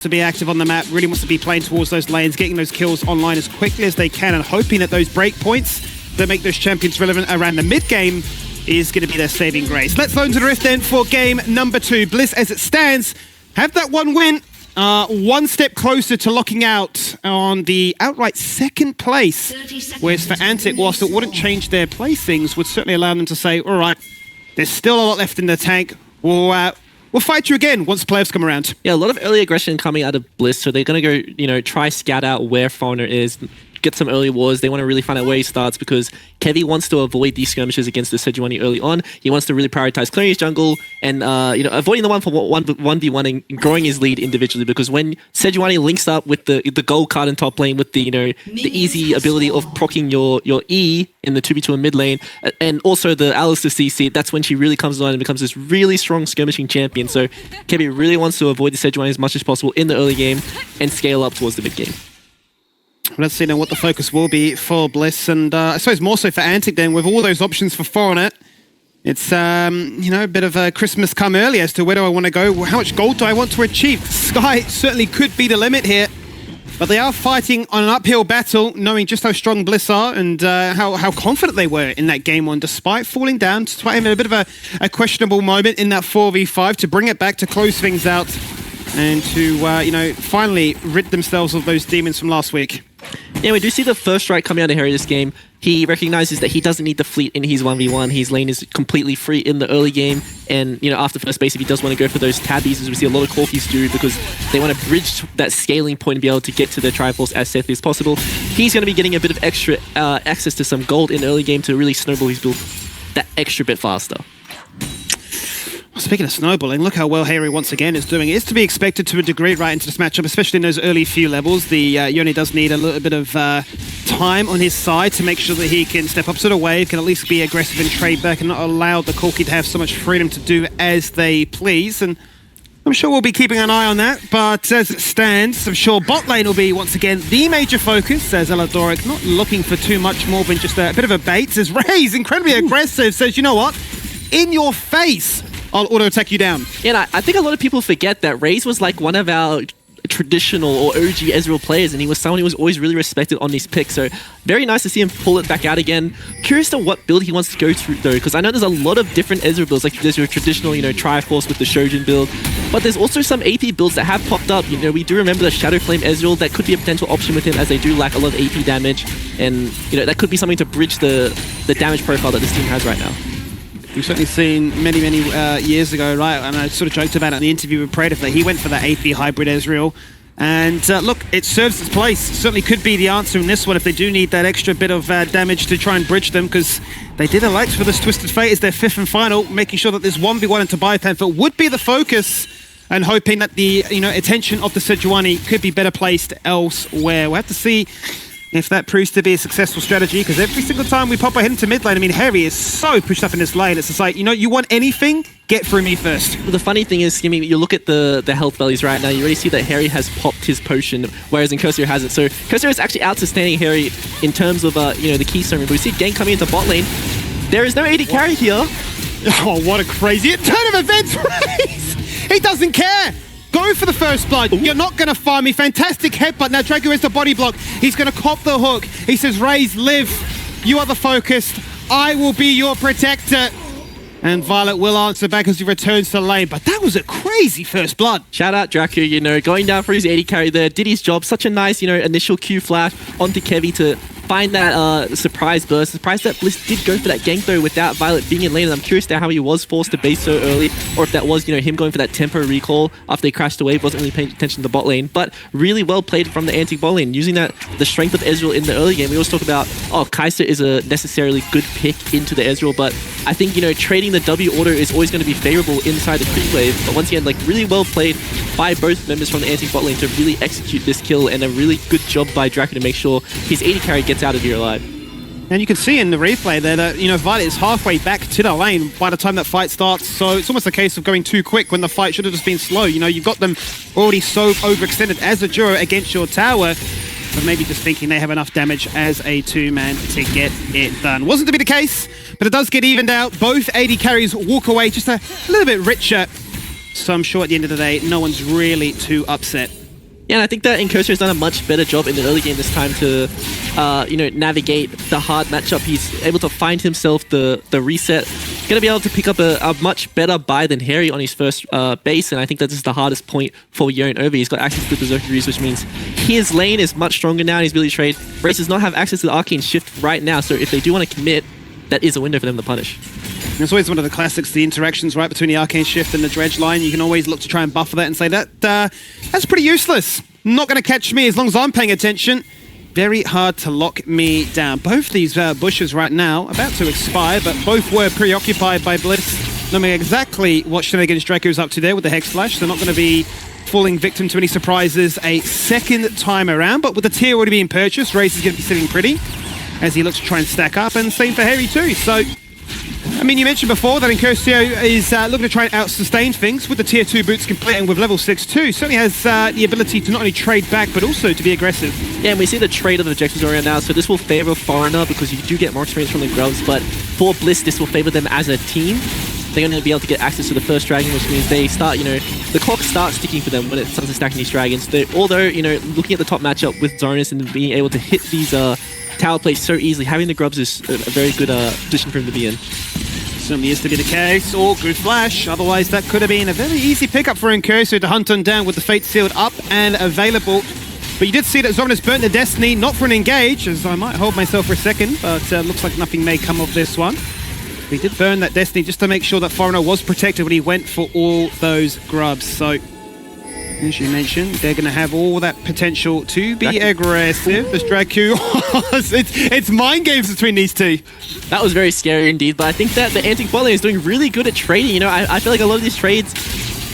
to be active on the map, really wants to be playing towards those lanes, getting those kills online as quickly as they can, and hoping that those break points that make those champions relevant around the mid-game is going to be their saving grace. Let's go into the Rift then for game number 2. Bliss, as it stands, have that one win, one step closer to locking out on the outright second place, whereas for Antic, whilst it wouldn't change their placings, would certainly allow them to say, all right, there's still a lot left in the tank. We'll fight you again once playoffs come around. Yeah, a lot of early aggression coming out of Bliss, so they're going to go, try scout out where Foreigner is, get some early wars. They want to really find out where he starts because Kevy wants to avoid these skirmishes against the Sejuani early on. He wants to really prioritize clearing his jungle and, avoiding the 1v1 and growing his lead individually, because when Sejuani links up with the gold card in top lane with the, the easy ability of proccing your E in the 2v2 in mid lane, and also the Alistair CC, that's when she really comes on and becomes this really strong skirmishing champion. So Kevy really wants to avoid the Sejuani as much as possible in the early game and scale up towards the mid game. Let's see now what the focus will be for Bliss, and I suppose more so for Antic then, with all those options for Foreigner. It's, a bit of a Christmas come early as to where do I want to go, how much gold do I want to achieve. Sky certainly could be the limit here, but they are fighting on an uphill battle, knowing just how strong Bliss are and how confident they were in that game one, despite falling down, despite having a bit of a questionable moment in that 4v5 to bring it back to close things out and to, finally rid themselves of those demons from last week. Yeah, we do see the first strike coming out of Harry this game. He recognizes that he doesn't need the fleet in his 1v1. His lane is completely free in the early game. And, after first base, if he does want to go for those tabbies, as we see a lot of Corkies do, because they want to bridge that scaling point and be able to get to their Triforce as safely as possible, he's going to be getting a bit of extra access to some gold in the early game to really snowball his build that extra bit faster. Speaking of snowballing, look how well Harry once again is doing. It is to be expected to a degree right into this matchup, especially in those early few levels. The Yoni does need a little bit of time on his side to make sure that he can step up to the wave, can at least be aggressive and trade back and not allow the Corki to have so much freedom to do as they please. And I'm sure we'll be keeping an eye on that, but as it stands, I'm sure bot lane will be once again the major focus, as Eladoric not looking for too much more than just a bit of a bait. As Ray's incredibly aggressive, says, you know what? In your face! I'll auto-attack you down. Yeah, I think a lot of people forget that Raze was like one of our traditional or OG Ezreal players, and he was someone who was always really respected on these picks. So very nice to see him pull it back out again. Curious to what build he wants to go through though, because I know there's a lot of different Ezreal builds. Like there's your traditional, Triforce with the Shojin build, but there's also some AP builds that have popped up. We do remember the Shadow Flame Ezreal. That could be a potential option with him, as they do lack a lot of AP damage, and that could be something to bridge the damage profile that this team has right now. We've certainly seen many years ago, right? And I sort of joked about it in the interview with Predator that he went for that AP hybrid Ezreal. And look, it serves its place. It certainly could be the answer in this one if they do need that extra bit of damage to try and bridge them, because they did elect for this Twisted Fate as their 5th and final, making sure that this 1v1 into Biopanther would be the focus, and hoping that the attention of the Sejuani could be better placed elsewhere. We'll have to see if that proves to be a successful strategy, because every single time we pop our head into mid lane, Harry is so pushed up in this lane. It's just like, you want anything? Get through me first. The funny thing is, you look at the health values right now, you already see that Harry has popped his potion, whereas Incursor hasn't. So Incursor is actually outstanding Harry in terms of, the keystone. But we see Gang coming into bot lane. There is no AD carry here. Oh, what a crazy turn of events, Raze! He doesn't care! Go for the first blood. Ooh. You're not going to farm me. Fantastic headbutt. Now Drago has the body block. He's going to cop the hook. He says, Raze, live. You are the focused. I will be your protector. And Violet will answer back as he returns to lane. But that was a crazy first blood. Shout out Draco, going down for his AD carry there. Did his job. Such a nice, initial Q flash onto Kevy to find that surprise burst. Surprised that Bliss did go for that gank though without Violet being in lane, and I'm curious to how he was forced to base so early, or if that was him going for that tempo recall after they crashed away, wasn't really paying attention to the bot lane. But really well played from the Antic bot lane, using the strength of Ezreal in the early game. We always talk about, Kai'Sa is a necessarily good pick into the Ezreal, but I think trading the W order is always going to be favorable inside the creep wave. But once again, really well played by both members from the Antic bot lane to really execute this kill, and a really good job by Draco to make sure his AD carry gets out of here alive. And you can see in the replay there that, Violet is halfway back to the lane by the time that fight starts. So it's almost a case of going too quick when the fight should have just been slow. You've got them already so overextended as a duo against your tower, but maybe just thinking they have enough damage as a two-man to get it done. Wasn't to be the case, but it does get evened out. Both AD carries walk away just a little bit richer. So I'm sure at the end of the day, no one's really too upset. Yeah, and I think that Incursor has done a much better job in the early game this time to, navigate the hard matchup. He's able to find himself the reset. Going to be able to pick up a much better buy than Harry on his first base, and I think that this is the hardest point for Yeon over. He's got access to the Berserker Greaves, which means his lane is much stronger now in his ability trade. Race does not have access to the Arcane Shift right now, so if they do want to commit, that is a window for them to punish. It's always one of the classics, the interactions right between the Arcane Shift and the Dredge line. You can always look to try and buffer that and say that's pretty useless. Not going to catch me as long as I'm paying attention. Very hard to lock me down. Both these bushes right now about to expire, but both were preoccupied by Bliss, knowing exactly what shenanigans Draco's up to there with the Hex Flash. They're not going to be falling victim to any surprises a second time around, but with the tier already being purchased, Raze is going to be sitting pretty as he looks to try and stack up, and same for Harry too. So, I mean, you mentioned before that Incursor is looking to try and out-sustain things with the tier 2 boots complete and with level 6 too. Certainly has the ability to not only trade back, but also to be aggressive. Yeah, and we see the trade of objectives around now, so this will favor Foreigner because you do get more experience from the Grubs, but for Bliss, this will favor them as a team. They're going to be able to get access to the first dragon, which means they start, the clock starts ticking for them when it starts to stacking these dragons. Although, looking at the top matchup with Zonus and being able to hit these tower plates so easily, having the Grubs is a very good position for him to be in. Certainly is to be the case. Oh, good flash. Otherwise, that could have been a very easy pickup for Incursor to hunt on down with the Fate sealed up and available. But you did see that Zonus burnt the Destiny, not for an engage, as I might hold myself for a second, but looks like nothing may come of this one. He did burn that Destiny just to make sure that Foreigner was protected when he went for all those grubs. So, as you mentioned, they're going to have all that potential to be aggressive. This Dracu, it's mind games between these two. That was very scary indeed, but I think that the Antic bot lane is doing really good at trading. I feel like a lot of these trades,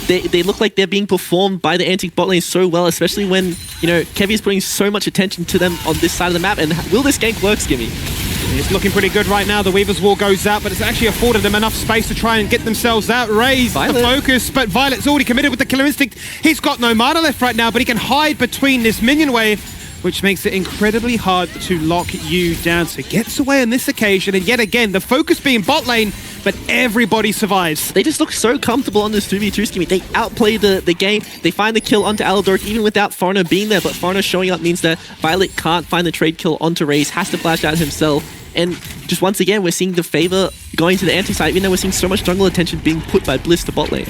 they look like they're being performed by the Antic bot lane so well, especially when, Kevy is putting so much attention to them on this side of the map. And will this gank work, Skimmy? It's looking pretty good right now. The Weaver's Wall goes out, but it's actually afforded them enough space to try and get themselves out. Raze the focus, but Violet's already committed with the Killer Instinct. He's got no mana left right now, but he can hide between this minion wave, which makes it incredibly hard to lock you down. So he gets away on this occasion, and yet again, the focus being bot lane, but everybody survives. They just look so comfortable on this 2v2 scheme. They outplay the game. They find the kill onto Aladoric even without Foreigner being there, but Foreigner showing up means that Violet can't find the trade kill onto Raze, has to flash out himself. And just once again, we're seeing the favor going to the anti-side, even though we're seeing so much jungle attention being put by Bliss to bot lane.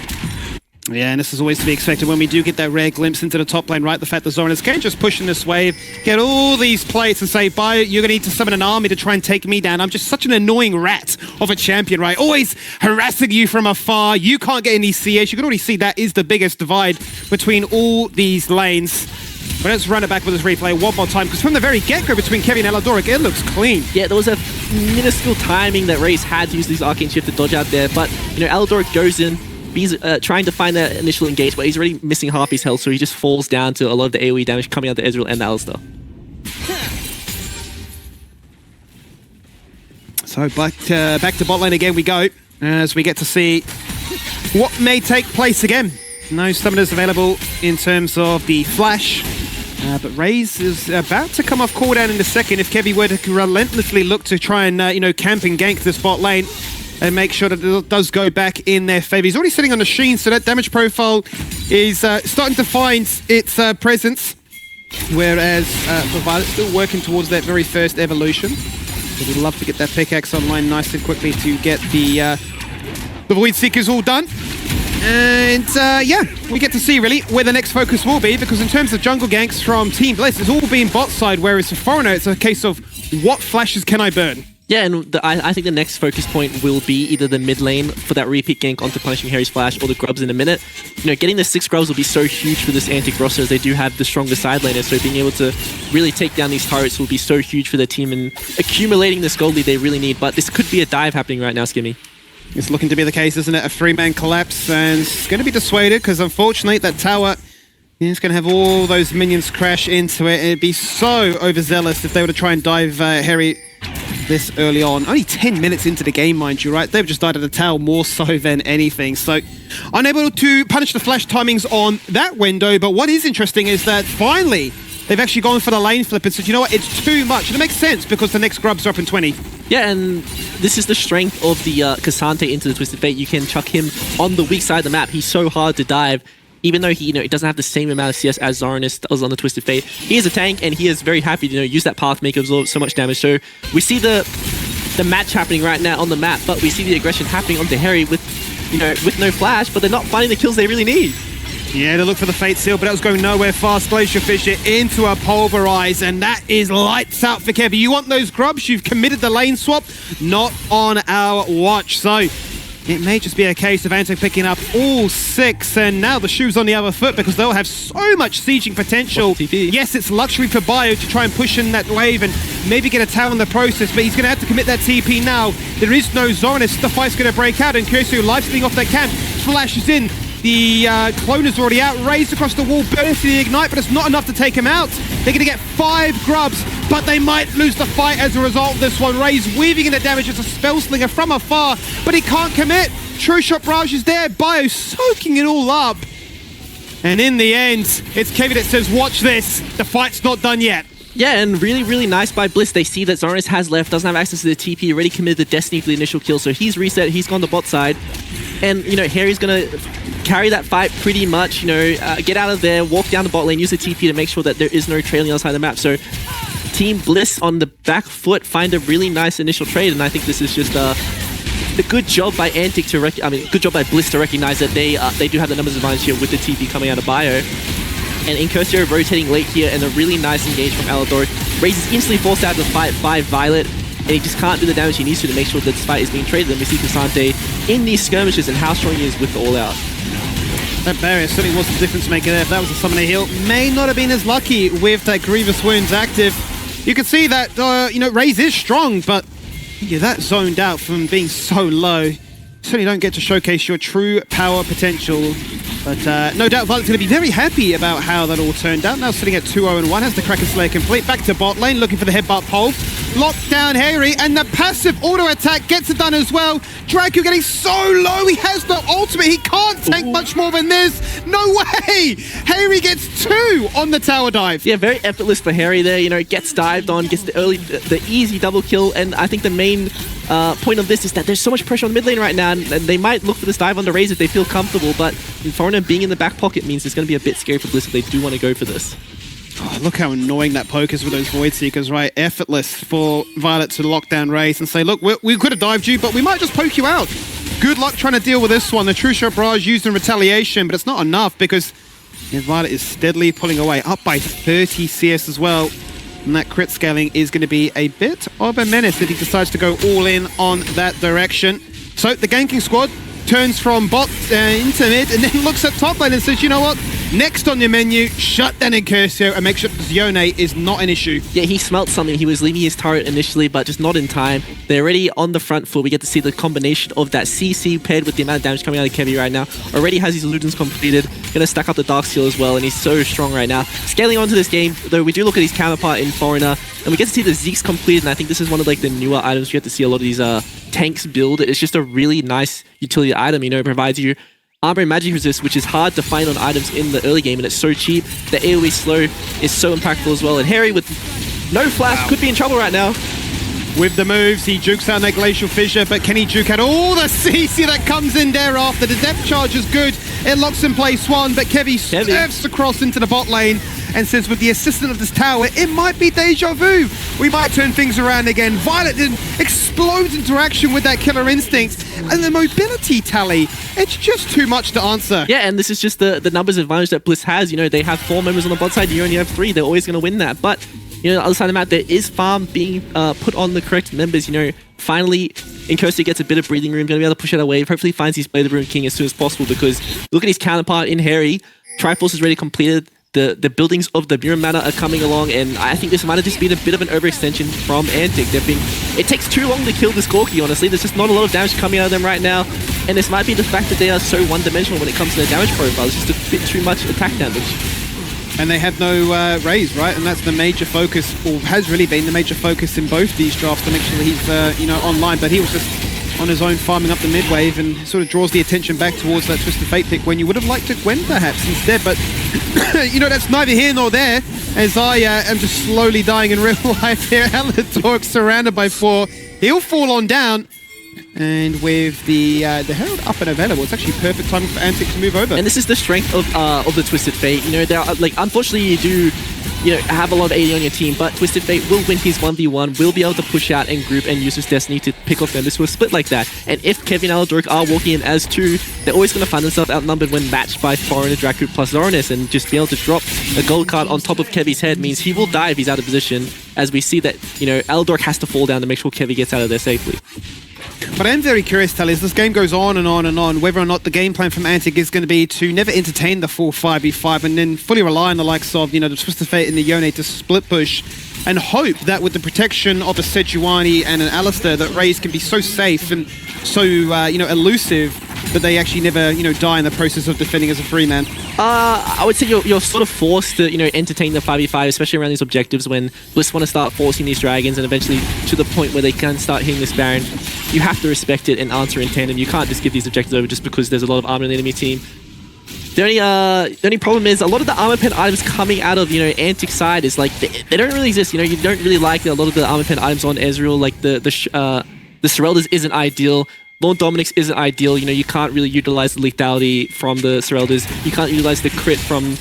Yeah, and this is always to be expected when we do get that rare glimpse into the top lane, right? The fact that Zonus can just push in this wave, get all these plates and say, bye, you're going to need to summon an army to try and take me down. I'm just such an annoying rat of a champion, right? Always harassing you from afar. You can't get any CS. You can already see that is the biggest divide between all these lanes. But let's run it back with this replay one more time, because from the very get-go between Kevin and Aladoric, it looks clean. Yeah, there was a minuscule timing that Raze had to use these Arcane Shift to dodge out there, but, Aladoric goes in, he's trying to find that initial engage, but he's already missing half his health, so he just falls down to a lot of the AoE damage coming out to Ezreal and Alistar. So back to bot lane again we go, as we get to see what may take place again. No summoners available in terms of the flash, but Raze is about to come off cooldown in a second if Kevy were to relentlessly look to try and, camp and gank this bot lane and make sure that it does go back in their favor. He's already sitting on the Sheen, so that damage profile is starting to find its presence, whereas for Violet, still working towards that very first evolution. So we'd love to get that pickaxe online nice and quickly to get the Void Seekers all done. And yeah, we get to see really where the next focus will be, because in terms of jungle ganks from Team Bliss, it's all been bot side, whereas for Foreigner, it's a case of what flashes can I burn? Yeah, and I think the next focus point will be either the mid lane for that repeat gank onto punishing Harry's flash, or the grubs in a minute. Getting the 6 grubs will be so huge for this Antic roster, as they do have the stronger side laners, so being able to really take down these turrets will be so huge for their team, and accumulating this gold lead they really need. But this could be a dive happening right now, Skimmy. It's looking to be the case, isn't it? A 3-man collapse, and it's going to be dissuaded, because unfortunately that tower is going to have all those minions crash into it. It'd be so overzealous if they were to try and dive Harry this early on. Only 10 minutes into the game, mind you, right? They've just died at the tower more so than anything. So unable to punish the flash timings on that window, but what is interesting is that finally they've actually gone for the lane flip and said, you know what, it's too much. And it makes sense, because the next grubs are up in 20. Yeah, and this is the strength of the Cassante into the Twisted Fate. You can chuck him on the weak side of the map. He's so hard to dive. even though he, he doesn't have the same amount of CS as Zoranus does on the Twisted Fate, he is a tank and he is very happy to use that path, make absorb so much damage. So we see the match happening right now on the map, but we see the aggression happening onto Harry with no flash, but they're not finding the kills they really need. Yeah, to look for the Fate Seal, but that was going nowhere fast. Glacier Fissure into a Pulverize, and that is lights out for Kevy. You want those grubs? You've committed the lane swap. Not on our watch. So it may just be a case of Antic picking up all 6, and now the shoe's on the other foot because they'll have so much sieging potential. Yes, it's luxury for Bio to try and push in that wave and maybe get a tower in the process, but he's going to have to commit that TP now. There is no Zoranus. The fight's going to break out, and Cursu life-stealing off their camp, flashes in. The clone is already out, raised across the wall, bursting the ignite, but it's not enough to take him out. They're going to get 5 grubs, but they might lose the fight as a result of this one. Ray's weaving in the damage as a spell slinger from afar, but he can't commit. True Shot Barrage is there, Bio soaking it all up. And in the end, it's Kevin that says, watch this, the fight's not done yet. Yeah, and really, really nice by Bliss. They see that Zoranus has left, doesn't have access to the TP, already committed the Destiny for the initial kill, so he's reset, he's gone to bot side. And, Harry's going to carry that fight pretty much, get out of there, walk down the bot lane, use the TP to make sure that there is no trailing outside the map. So Team Bliss on the back foot find a really nice initial trade, and I think this is just a good job by Antic to good job by Bliss to recognize that they do have the numbers advantage here with the TP coming out of Bio. And Incursio rotating late here, and a really nice engage from Alador. Raze is instantly forced out of the fight by Violet, and he just can't do the damage he needs to make sure that this fight is being traded. And we see Cassante in these skirmishes and how strong he is with the all-out. That barrier certainly was the difference maker there. If that was a summoner heal, may not have been as lucky with that Grievous Wounds active. You can see that, Raze is strong, but you're that zoned out from being so low. Certainly don't get to showcase your true power potential. But no doubt Violet's going to be very happy about how that all turned out. Now sitting at 2-0-1, has the Kraken Slayer complete. Back to bot lane, looking for the headbutt pole. Locked down Harry, and the passive auto attack gets it done as well. Draco getting so low, he has no ultimate. He can't tank much more than this. No way! Harry gets 2 on the tower dive. Yeah, very effortless for Harry there. Gets dived on, gets the easy double kill, and I think the main point of this is that there's so much pressure on the mid lane right now, and they might look for this dive on the Raze if they feel comfortable, but Foreigner being in the back pocket means it's going to be a bit scary for Bliss if they do want to go for this. Oh, look how annoying that poke is with those Void Seekers, right? Effortless for Violet to lock down Raze and say, look, we could have dived you, but we might just poke you out. Good luck trying to deal with this one. The True Shot Barrage used in retaliation, but it's not enough because Violet is steadily pulling away, up by 30 CS as well. And that crit scaling is going to be a bit of a menace if he decides to go all in on that direction. So the ganking squad turns from bot into mid and then looks at top lane and says, you know what? Next on your menu, shut down Incursio and make sure that Zione is not an issue. Yeah, he smelt something. He was leaving his turret initially, but just not in time. They're already on the front foot. We get to see the combination of that CC paired with the amount of damage coming out of Kevy right now. Already has his illusions completed. Gonna stack up the Dark Seal as well, and he's so strong right now. Scaling onto this game, though, we do look at his counterpart in Foreigner, and we get to see the Zeke's completed, and I think this is one of the newer items we get to see a lot of these tanks build. It's just a really nice utility item, it provides you armor and magic resist, which is hard to find on items in the early game, and it's so cheap. The AoE slow is so impactful as well, and Harry with no flash could be in trouble right now. With the moves, he jukes out that Glacial Fissure, but can he juke out all the CC that comes in thereafter? The depth charge is good. It locks in place one, but Kevy surfs across into the bot lane and says with the assistance of this tower, it might be deja vu. We might turn things around again. Violet then explodes into action with that Killer Instinct. And the mobility tally, it's just too much to answer. Yeah, and this is just the numbers advantage that Bliss has. They have 4 members on the bot side, you only have 3. They're always going to win that. But, the other side of the map, there is farm being put on the correct members. Finally, Incursio gets a bit of breathing room, going to be able to push out a wave. Hopefully finds his Blade of the Rune King as soon as possible, because look at his counterpart in Harry. Triforce is already completed. The buildings of the Buren Manor are coming along, and I think this might have just been a bit of an overextension from Antic. It takes too long to kill this Gorky, honestly. There's just not a lot of damage coming out of them right now, and this might be the fact that they are so one-dimensional when it comes to their damage profile. It's just a bit too much attack damage. And they have no Raze, right? And that's the major focus, or has really been the major focus in both these drafts to make sure that he's, online. But he was just on his own farming up the mid wave and sort of draws the attention back towards that Twisted Fate pick when you would have liked to Gwen perhaps instead. But, that's neither here nor there, as I am just slowly dying in real life here. Alador surrounded by 4. He'll fall on down. And with the Herald up and available, it's actually perfect timing for Antic to move over. And this is the strength of the Twisted Fate. You know, there are, like, unfortunately you do, you know, have a lot of AD on your team, but Twisted Fate will win his 1v1, will be able to push out and group and use his Destiny to pick off members who are split like that. And if Kevin and Aldork are walking in as two, they're always going to find themselves outnumbered when matched by Foreigner, Dracu plus Zoranus, and just be able to drop a gold card on top of Kevy's head means he will die if he's out of position, as we see that, you know, Aldork has to fall down to make sure Kevy gets out of there safely. But I am very curious, Tally, as this game goes on and on and on, whether or not the game plan from Antic is going to be to never entertain the full 5v5 and then fully rely on the likes of, you know, the Twisted Fate and the Yone to split push and hope that with the protection of a Sejuani and an Alistair, that Raze can be so safe and so, you know, elusive that they actually never, you know, die in the process of defending as a free man. I would say you're sort of forced to, you know, entertain the 5v5, especially around these objectives when Bliss want to start forcing these dragons and eventually to the point where they can start hitting this Baron. You have to respect it and answer in tandem. You can't just give these objectives over just because there's a lot of armor in the enemy team. The only problem is a lot of the armor pen items coming out of, you know, Antic side is like they don't really exist. You know, you don't really like a lot of the armor pen items on Ezreal. Like the Sereldas isn't ideal. Lord Dominic's isn't ideal. You know, you can't really utilize the lethality from the Sereldas. You can't utilize the crit from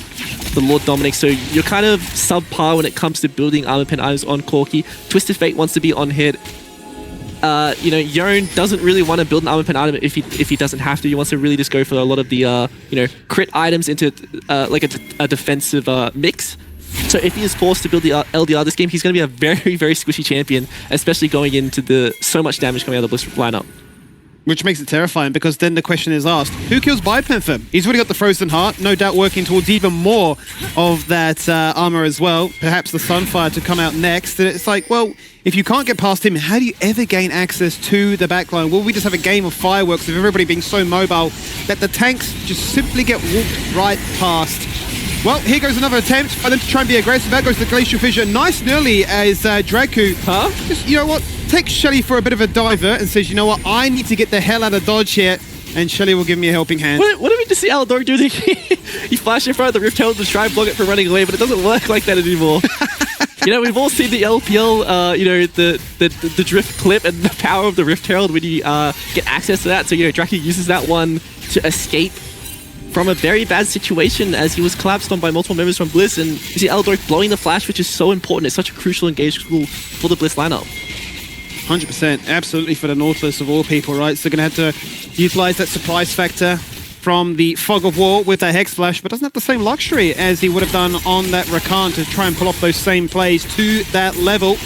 the Lord Dominic. So you're kind of subpar when it comes to building armor pen items on Corki. Twisted Fate wants to be on hit. You know, Yone doesn't really want to build an armor pen item if he doesn't have to. He wants to really just go for a lot of the you know, crit items into like a defensive mix. So if he is forced to build the LDR this game, he's going to be a very, very squishy champion, especially going into the so much damage coming out of the Bliss lineup. Which makes it terrifying, because then the question is asked, who kills Bipanther? He's already got the Frozen Heart, no doubt working towards even more of that armor as well. Perhaps the Sunfire to come out next. And it's like, well, if you can't get past him, how do you ever gain access to the backline? Will we just have a game of fireworks of everybody being so mobile that the tanks just simply get walked right past? Well, here goes another attempt for them to try and be aggressive. There goes the Glacial Fissure. Nice and early as Dracu, just, you know what, takes Shelly for a bit of a divert and says, you know what, I need to get the hell out of dodge here. And Shelly will give me a helping hand. What did we just see Aldork do? He flashed in front of the Rift Herald to try and block it from running away, but it doesn't work like that anymore. You know, we've all seen the LPL, you know, the drift clip and the power of the Rift Herald when you get access to that. So, you know, Dracu uses that one to escape from a very bad situation as he was collapsed on by multiple members from Bliss, and you see Aldork blowing the flash, which is so important. It's such a crucial engagement for the Bliss lineup. 100%, absolutely, for the Nautilus of all people, right? So they're going to have to utilize that surprise factor from the Fog of War with that Hex Flash, but doesn't have the same luxury as he would have done on that Rakan to try and pull off those same plays to that level.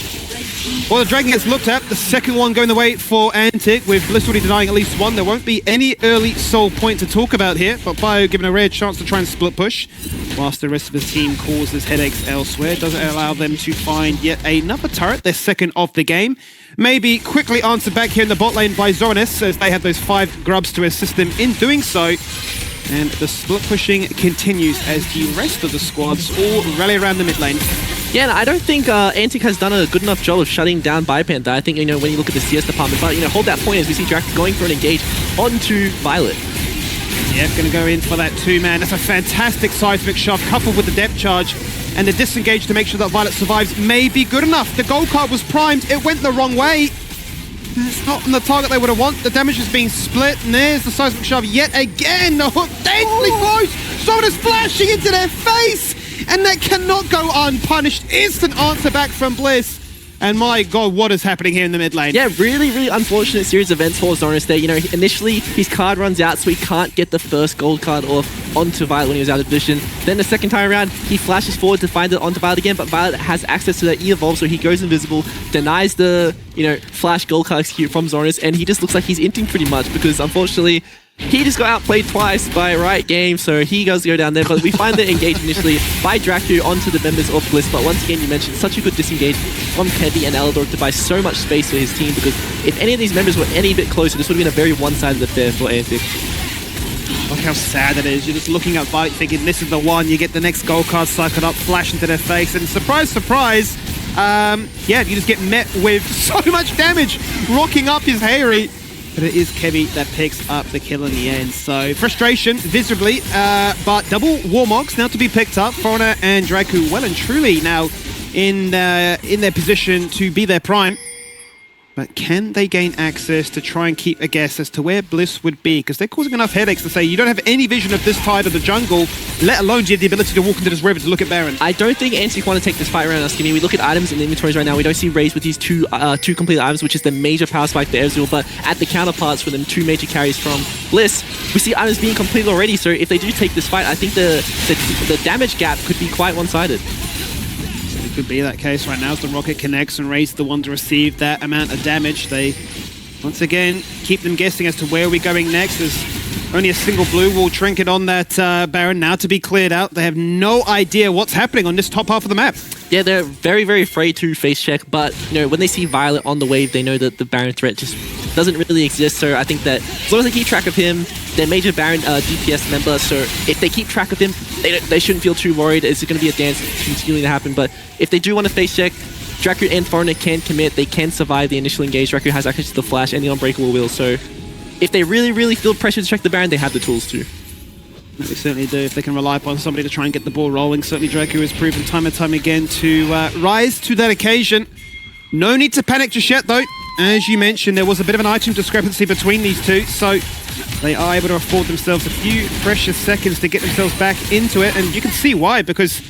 Well, the Dragon gets looked at, the second one going the way for Antic, with Bliss already denying at least one. There won't be any early soul point to talk about here, but Bio given a rare chance to try and split push, whilst the rest of his team causes headaches elsewhere. Doesn't allow them to find yet another turret, their second of the game. Maybe quickly answered back here in the bot lane by Zoranus, as they have those 5 grubs to assist them in doing so. And the split pushing continues as the rest of the squads all rally around the mid lane. Yeah, and I don't think Antic has done a good enough job of shutting down Bipanther. I think, you know, when you look at the CS department, but, you know, hold that point as we see Drax going for an engage onto Violet. Yeah, going to go in for that 2-man. That's a fantastic seismic shove coupled with the depth charge. And the disengage to make sure that Violet survives may be good enough. The gold card was primed. It went the wrong way. It's not on the target they would have wanted. The damage is being split. And there's the seismic shove yet again. The hook densely close. Someone is splashing into their face. And that cannot go unpunished. Instant answer back from Bliss. And my god, what is happening here in the mid lane? Yeah, really, really unfortunate series of events for Zoranus there. You know, initially his card runs out, so he can't get the first gold card off onto Violet when he was out of position. Then the second time around, he flashes forward to find it onto Violet again, but Violet has access to that E-Evolve, so he goes invisible, denies the, you know, flash gold card execute from Zoranus, and he just looks like he's inting pretty much, because unfortunately, he just got outplayed twice by Riot Games, so he goes to go down there. But we find the engage initially by Dracu onto the members of Bliss. But once again, you mentioned such a good disengage from Kevy and Aldork to buy so much space for his team, because if any of these members were any bit closer, this would have been a very one-sided affair for Antic. Look how sad it is. You're just looking at Vite thinking this is the one. You get the next gold card cycled up, flash into their face, and surprise, surprise, yeah, you just get met with so much damage, rocking up his Hayri. But it is Kevy that picks up the kill in the end. So frustration, visibly, but double Warmogs now to be picked up. Foreigner and Dracu well and truly now in their position to be their prime. But can they gain access to try and keep a guess as to where Bliss would be? Because they're causing enough headaches to say you don't have any vision of this side of the jungle, let alone do you have the ability to walk into this river to look at Baron. I don't think ANC want to take this fight around us. I mean, we look at items in the inventories right now. We don't see Raze with these two complete items, which is the major power spike for Ezreal, but at the counterparts for them, 2 major carries from Bliss, we see items being completed already. So if they do take this fight, I think the damage gap could be quite one-sided. It could be that case right now as the rocket connects and Raze the one to receive that amount of damage. They, once again, keep them guessing as to where we're going next. There's only a single blue wall trinket on that Baron now to be cleared out. They have no idea what's happening on this top half of the map. Yeah, they're very, very afraid to face check, but you know, when they see Violet on the wave, they know that the Baron threat just doesn't really exist. So I think that as long as they keep track of him, they're major Baron DPS member, so if they keep track of him, they shouldn't feel too worried. It's going to be a dance continuing to happen, but if they do want to face check, Dracu and Foreigner can commit, they can survive the initial engage. Dracu has access to the flash and the unbreakable will, so if they really, really feel pressure to check the Baron, they have the tools to. They certainly do. If they can rely upon somebody to try and get the ball rolling, certainly Dracu has proven time and time again to rise to that occasion. No need to panic just yet, though. As you mentioned, there was a bit of an item discrepancy between these two, so they are able to afford themselves a few precious seconds to get themselves back into it, and you can see why, because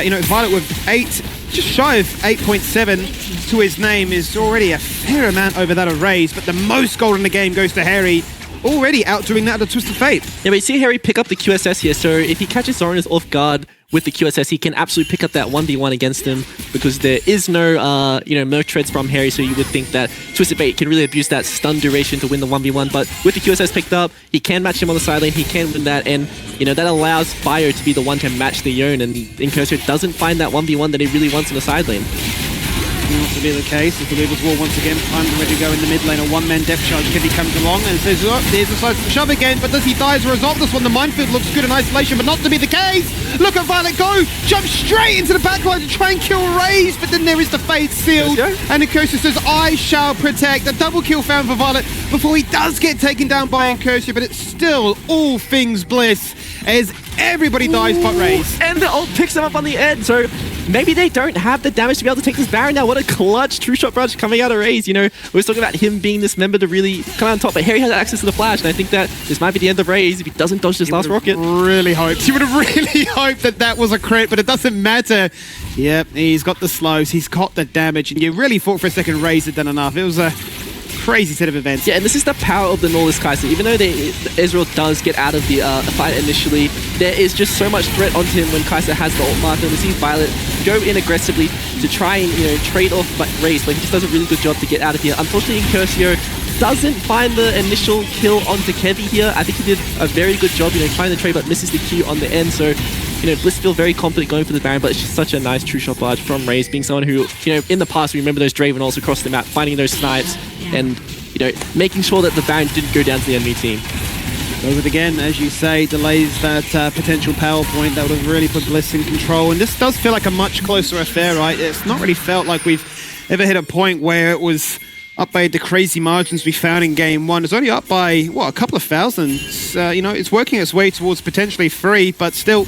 you know, Violet with 8, just shy of 8.7 to his name is already a fair amount over that of Raze, but the most gold in the game goes to Harry, already outdoing that of the Twisted Fate. Yeah, but you see Harry pick up the QSS here, so if he catches Zoranus off guard with the QSS, he can absolutely pick up that 1v1 against him, because there is no, you know, Merc treads from Harry, so you would think that Twisted Fate can really abuse that stun duration to win the 1v1, but with the QSS picked up, he can match him on the side lane, he can win that, and, you know, that allows Bio to be the one to match the Yone, and Incursor doesn't find that 1v1 that he really wants on the side lane. To be the case, as the Weaver's Wall once again primed and ready to go in the mid lane. A one-man depth charge. Kevy comes along and says, oh, there's a side shove again, but does he die as a result? This one, the minefield looks good in isolation, but not to be the case. Look at Violet go, jump straight into the backline to try and kill Raze, but then there is the fate sealed, and Incursor says, I shall protect. A double kill found for Violet before he does get taken down by Incursor, but it's still all things Bliss as everybody dies but Raze. And the ult picks him up on the end, so maybe they don't have the damage to be able to take this Baron now. What a clutch true shot barrage coming out of Raze. You know, we were talking about him being this member to really come out on top, but Harry has access to the flash, and I think that this might be the end of Raze if he doesn't dodge this last rocket. Really hoped. You would have really hoped that that was a crit, but it doesn't matter. Yep, he's got the slows, he's got the damage, and you really thought for a second Raze had done enough. It was a crazy set of events. Yeah, and this is the power of the Northern Kai'Sa. Even though Ezreal does get out of the fight initially, there is just so much threat onto him when Kai'Sa has the ult marker. We see Violet go in aggressively to try and, you know, trade off Raze, but he just does a really good job to get out of here. Unfortunately, Incursor doesn't find the initial kill onto Kevy here. I think he did a very good job, you know, trying to trade, but misses the Q on the end. So, you know, Bliss feel very confident going for the Baron, but it's just such a nice true shot barrage from Raze, being someone who, you know, in the past, we remember those Draven ults across the map, finding those snipes, and, you know, making sure that the Baron didn't go down to the enemy team. Over again, as you say, delays that potential power point that would have really put Bliss in control. And this does feel like a much closer affair, right? It's not really felt like we've ever hit a point where it was up by the crazy margins we found in game one. It's only up by, what, a couple of thousands. You know, it's working its way towards potentially 3, but still,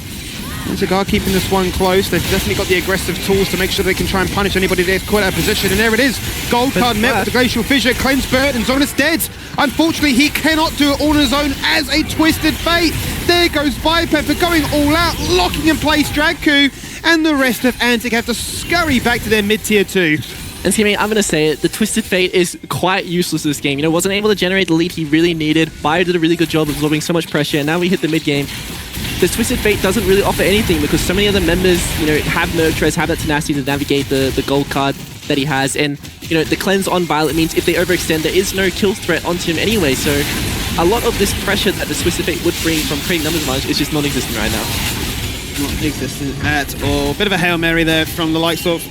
Cigar keeping this one close. They've definitely got the aggressive tools to make sure they can try and punish anybody that's caught out of position. And there it is. Gold card met with the Glacial Fissure. Cleanse Bird and Zonas dead. Unfortunately, he cannot do it all on his own as a Twisted Fate. There goes Viper going all out, locking in place Dracu. And the rest of Antic have to scurry back to their mid-tier 2. And see, I mean, I'm going to say it, the Twisted Fate is quite useless this game. You know, wasn't able to generate the lead he really needed. Bio did a really good job of absorbing so much pressure, and now we hit the mid-game. The Twisted Fate doesn't really offer anything because so many other members, you know, have Merc treads, have that tenacity to navigate the gold card that he has. And, you know, the cleanse on Violet means if they overextend, there is no kill threat onto him anyway. So a lot of this pressure that the Twisted Fate would bring from creating numbers advantage is just non-existent right now. Not existent at all. Bit of a Hail Mary there from the likes of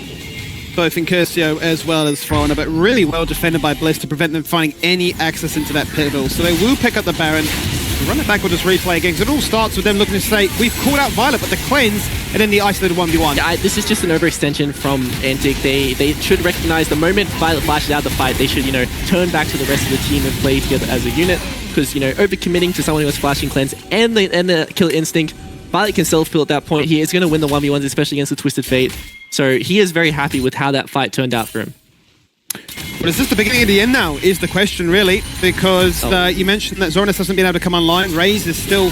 both Incursio as well as Foreigner, but really well defended by Bliss to prevent them finding any access into that pivotal. So they will pick up the Baron. Run it back with this replay again, because it all starts with them looking to say, we've called out Violet, but the cleanse, and then the isolated 1v1. Yeah, this is just an overextension from Antic. They should recognize the moment Violet flashes out the fight, they should, you know, turn back to the rest of the team and play together as a unit, because, you know, overcommitting to someone who has flashing cleanse and the kill instinct, Violet can self-kill at that point. He is going to win the 1v1s, especially against the Twisted Fate. So he is very happy with how that fight turned out for him. But is this the beginning of the end now, is the question, really? Because you mentioned that Zornis hasn't been able to come online. Raze is still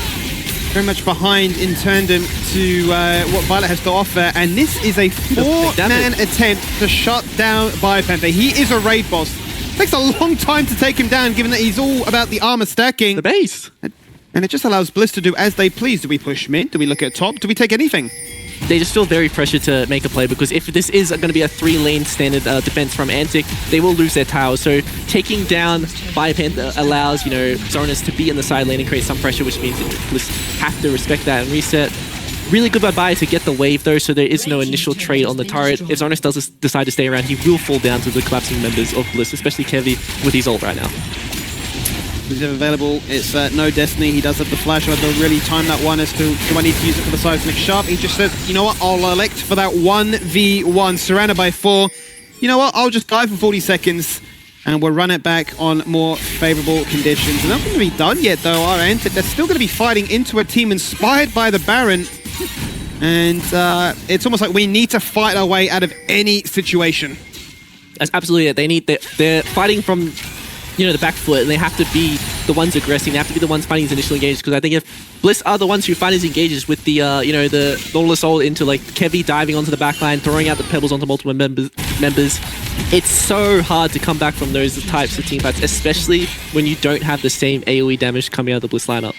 very much behind in tandem to what Violet has to offer. And this is a 4-man attempt to shut down Biopanther. He is a raid boss. Takes a long time to take him down, given that he's all about the armor stacking. The base. And it just allows Bliss to do as they please. Do we push mid? Do we look at top? Do we take anything? They just feel very pressured to make a play, because if this is going to be a 3-lane standard defense from Antic, they will lose their towers. So taking down Biopanther allows, you know, Zornis to be in the side lane and create some pressure, which means that Bliss have to respect that and reset. Really good by to get the wave though, so there is no initial trade on the turret. If Zornis does decide to stay around, he will fall down to the collapsing members of Bliss, especially Kevy with his ult right now. He's available. It's no Destiny. He does have the flash. I don't really time that one as to do I need to use it for the seismic sharp. He just says, you know what, I'll elect for that 1v1. Surrounded by 4. You know what, I'll just dive for 40 seconds and we'll run it back on more favorable conditions. And nothing to be done yet though, our Antic. They're still going to be fighting into a team inspired by the Baron. And it's almost like we need to fight our way out of any situation. That's absolutely it. They're fighting from, you know, the back foot, and they have to be the ones aggressing. They have to be the ones finding his initial engages, because I think if Bliss are the ones who find his engages with the, you know, the Nautilus ult into like Kevy diving onto the backline, throwing out the pebbles onto multiple members, it's so hard to come back from those types of team fights, especially when you don't have the same AoE damage coming out of the Bliss lineup.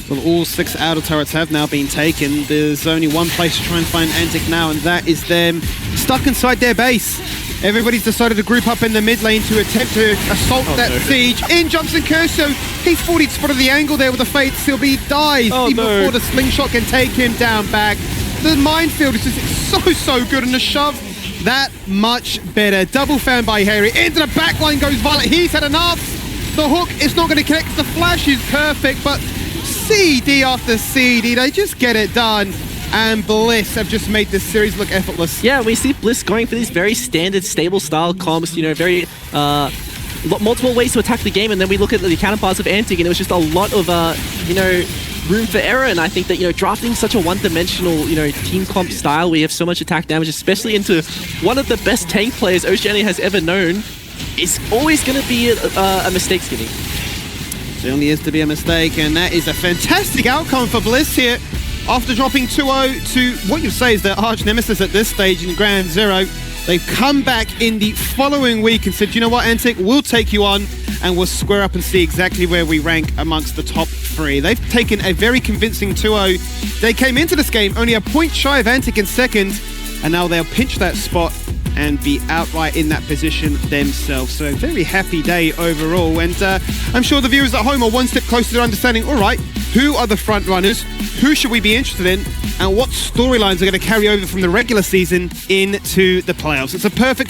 Well, all 6 outer turrets have now been taken. There's only one place to try and find Antic now, and that is them stuck inside their base. Everybody's decided to group up in the mid lane to attempt to assault that siege. In jumps Curso. He's 40 spotted the angle there with the Fate Seal, but he dies before the slingshot can take him down back. The minefield is just so good, and the shove that much better. Double fan by Harry. Into the backline goes Violet. He's had enough. The hook is not going to connect. The flash is perfect, but CD after CD, they just get it done. And Bliss have just made this series look effortless. Yeah, we see Bliss going for these very standard, stable style comps, you know, very multiple ways to attack the game, and then we look at the counterparts of Antic, and it was just a lot of, you know, room for error. And I think that, you know, drafting such a one-dimensional, you know, team comp style where you have so much attack damage, especially into one of the best tank players Oceania has ever known, is always going to be a mistake skinning. Certainly is to be a mistake, and that is a fantastic outcome for Bliss here. After dropping 2-0 to what you say is their arch nemesis at this stage in Ground Zero, they've come back in the following week and said, you know what, Antic, we'll take you on and we'll square up and see exactly where we rank amongst the top 3. They've taken a very convincing 2-0. They came into this game only a point shy of Antic in second, and now they'll pinch that spot and be outright in that position themselves. So a very happy day overall, and I'm sure the viewers at home are one step closer to understanding, all right, who are the front runners, who should we be interested in, and what storylines are going to carry over from the regular season into the playoffs. It's a perfect